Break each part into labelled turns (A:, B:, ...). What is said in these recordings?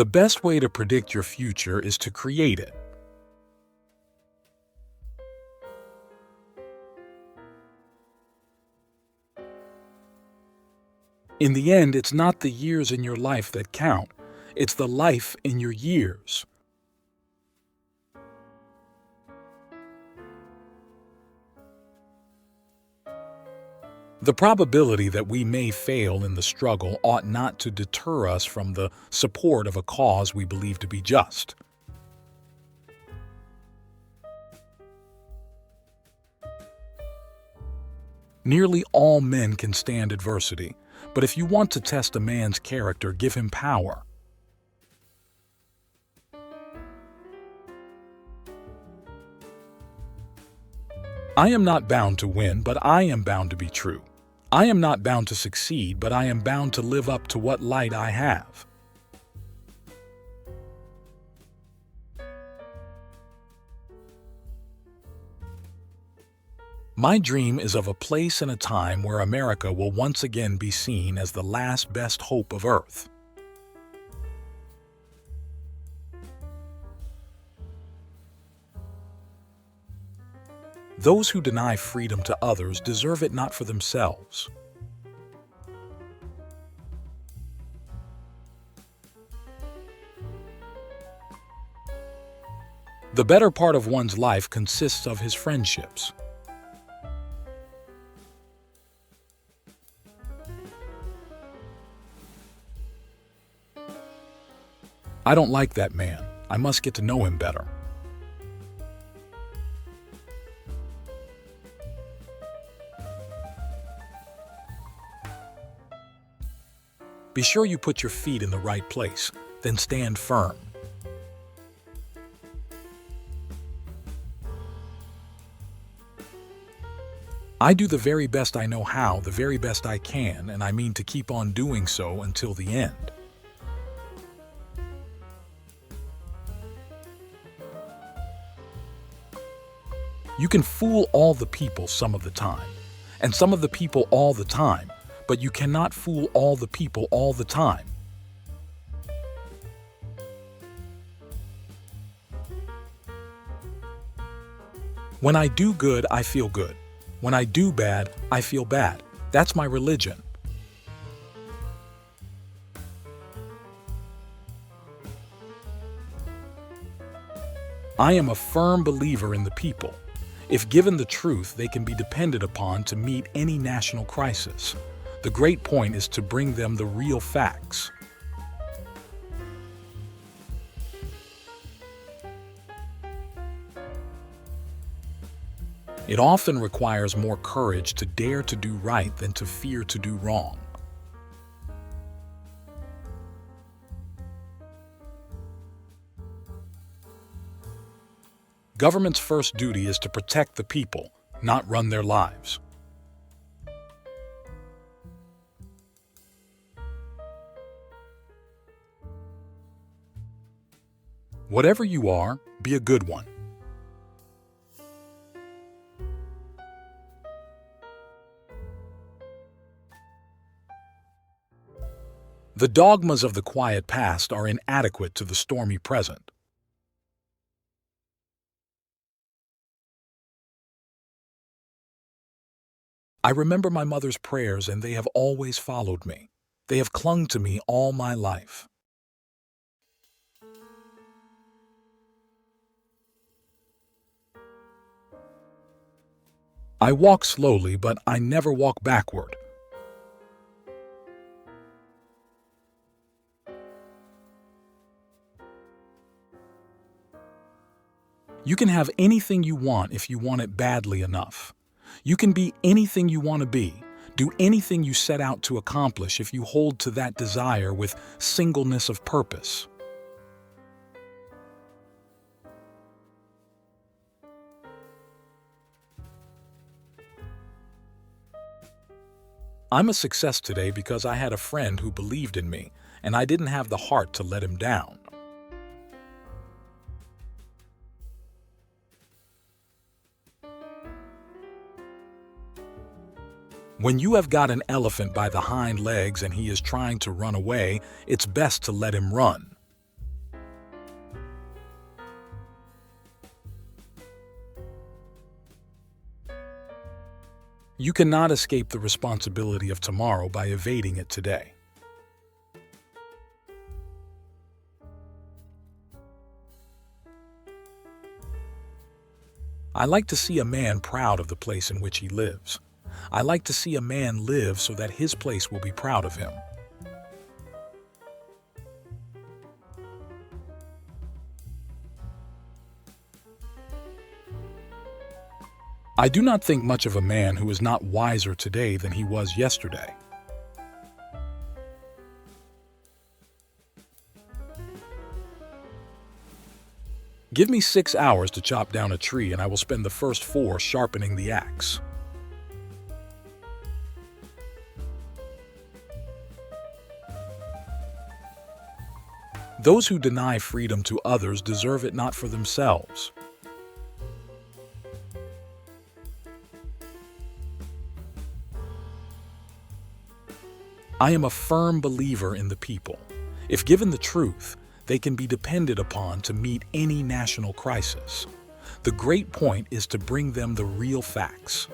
A: The best way to predict your future is to create it. In the end, it's not the years in your life that count. It's the life in your years. The probability that we may fail in the struggle ought not to deter us from the support of a cause we believe to be just. Nearly all men can stand adversity, but if you want to test a man's character, give him power. I am not bound to win, but I am bound to be true. I am not bound to succeed, but I am bound to live up to what light I have. My dream is of a place and a time where America will once again be seen as the last best hope of Earth. Those who deny freedom to others deserve it not for themselves. The better part of one's life consists of his friendships. I don't like that man. I must get to know him better. Be sure you put your feet in the right place, then stand firm. I do the very best I know how, the very best I can, and I mean to keep on doing so until the end. You can fool all the people some of the time, and some of the people all the time, but you cannot fool all the people all the time. When I do good, I feel good. When I do bad, I feel bad. That's my religion. I am a firm believer in the people. If given the truth, they can be depended upon to meet any national crisis. The great point is to bring them the real facts. It often requires more courage to dare to do right than to fear to do wrong. Government's first duty is to protect the people, not run their lives. Whatever you are, be a good one. The dogmas of the quiet past are inadequate to the stormy present. I remember my mother's prayers, and they have always followed me. They have clung to me all my life. I walk slowly, but I never walk backward. You can have anything you want if you want it badly enough. You can be anything you want to be, do anything you set out to accomplish if you hold to that desire with singleness of purpose. I'm a success today because I had a friend who believed in me, and I didn't have the heart to let him down. When you have got an elephant by the hind legs and he is trying to run away, it's best to let him run. You cannot escape the responsibility of tomorrow by evading it today. I like to see a man proud of the place in which he lives. I like to see a man live so that his place will be proud of him. I do not think much of a man who is not wiser today than he was yesterday. Give me 6 hours to chop down a tree, and I will spend the first 4 sharpening the axe. Those who deny freedom to others deserve it not for themselves. I am a firm believer in the people. If given the truth, they can be depended upon to meet any national crisis. The great point is to bring them the real facts.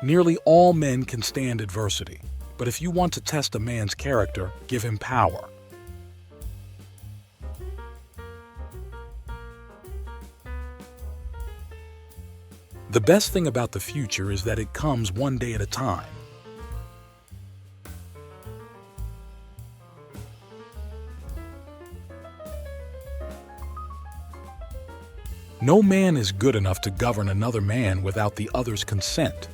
A: Nearly all men can stand adversity, but if you want to test a man's character, give him power. The best thing about the future is that it comes one day at a time. No man is good enough to govern another man without the other's consent.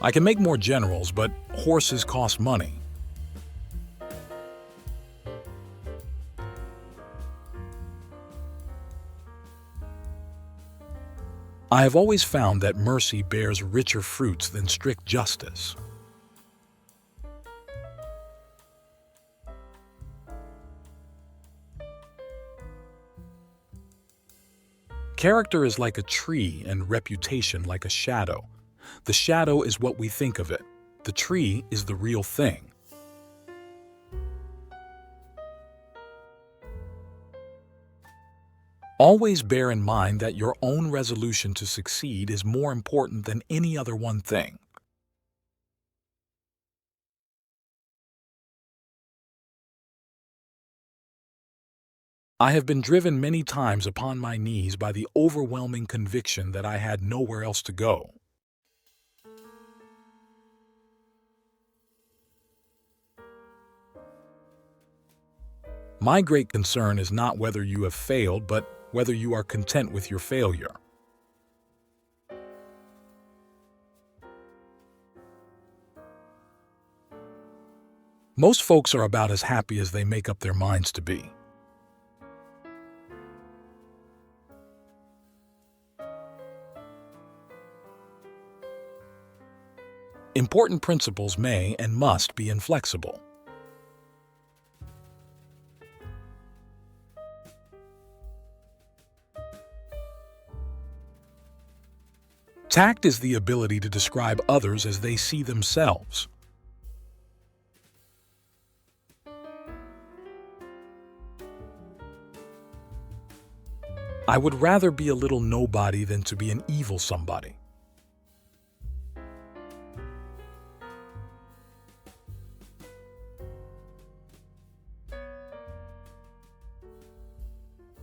A: I can make more generals, but horses cost money. I have always found that mercy bears richer fruits than strict justice. Character is like a tree and reputation like a shadow. The shadow is what we think of it. The tree is the real thing. Always bear in mind that your own resolution to succeed is more important than any other one thing. I have been driven many times upon my knees by the overwhelming conviction that I had nowhere else to go. My great concern is not whether you have failed, but whether you are content with your failure. Most folks are about as happy as they make up their minds to be. Important principles may and must be inflexible. Tact is the ability to describe others as they see themselves. I would rather be a little nobody than to be an evil somebody.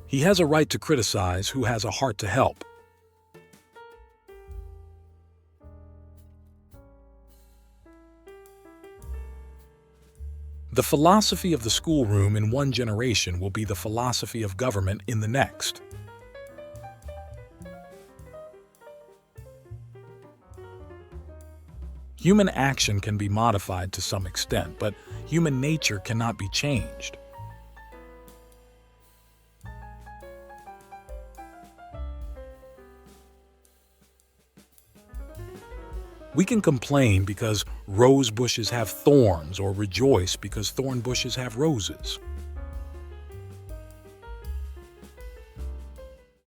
A: He has a right to criticize who has a heart to help. The philosophy of the schoolroom in one generation will be the philosophy of government in the next. Human action can be modified to some extent, but human nature cannot be changed. We can complain because rose bushes have thorns, or rejoice because thorn bushes have roses.